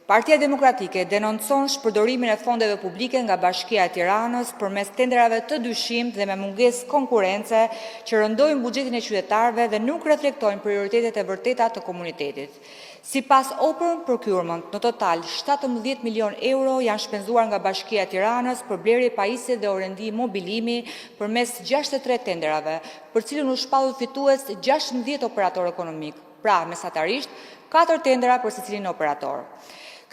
Partia Demokratike denoncon shpërdorimin e fondeve publike nga Bashkia e Tiranës përmes tenderave të dyshimshme dhe me mungesë konkurrence që rëndojnë buxhetin e qytetarëve dhe nuk reflektojnë prioritetet e vërteta të komunitetit. Sipas Open Procurement, në total 17 milion euro janë shpenzuar nga Bashkia e Tiranës për blerje pajisje dhe orendi mobilimi përmes 63 tenderave, për cilën u shpallën fitues 16 operator ekonomik, pra mesatarisht 4 tendera për secilin operator.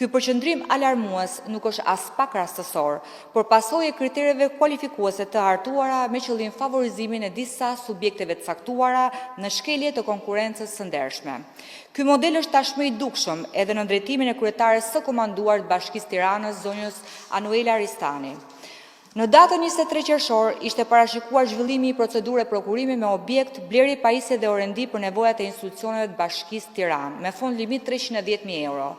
Ky përqendrim alarmues nuk është as pak rastësor, por pasojë e kritereve kualifikuese të hartuara me qëllim favorizimin e disa subjekteve të caktuara në shkelje të konkurrencës së ndershme. Ky model është tashmë i dukshëm edhe në drejtimin e kryetares së komanduar të Bashkisë Tiranës, zonjës Anuela Ristani. Në datën 23 qershor ishte parashikuar zhvillimi i procedure prokurimi me objekt blerje pajisje dhe orendi për nevojat e institucioneve të Bashkisë Tiranë, me fond limit 310.000 euro.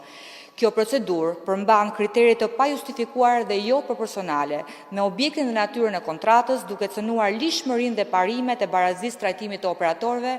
Kjo procedurë përmban kriteret të pajustifikuar dhe jo proporcionale, me objektin dhe natyrën e kontratës, duke cënuar lishmërinë dhe parimet e barazisë trajtimit të operatorëve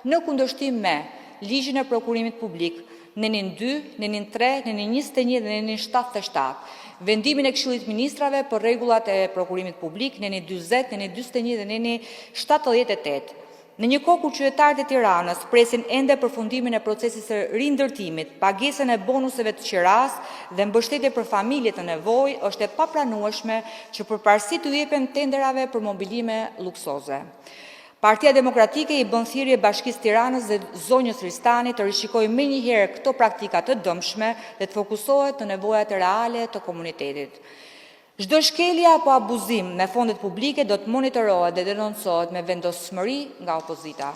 në kundërshtim me ligjin e prokurimit publik, nenin 2, nenin 3, nenin 21 dhe nenin 77, vendimin e Këshillit Ministrave për rregullat e prokurimit publik, nenin 40, nenin 41 dhe nenin 78. Në një kohë kur qytetarët e Tiranës presin ende përfundimin e procesit së rindërtimit, pagesën e bonuseve të qiras dhe mbështetje për familje të nevojë, është e papranueshme që përparësi të jepen tenderave për mobilime luksoze. Partia Demokratike i bën thirrje Bashkisë Tiranës dhe zonjës Ristani të rishikojë menjëherë këto praktika të dëmshme dhe të fokusohet në nevojat reale të komunitetit. Çdo shkelje apo abuzim me fondet publike do të monitorohet dhe denoncohet me vendosmëri nga opozita.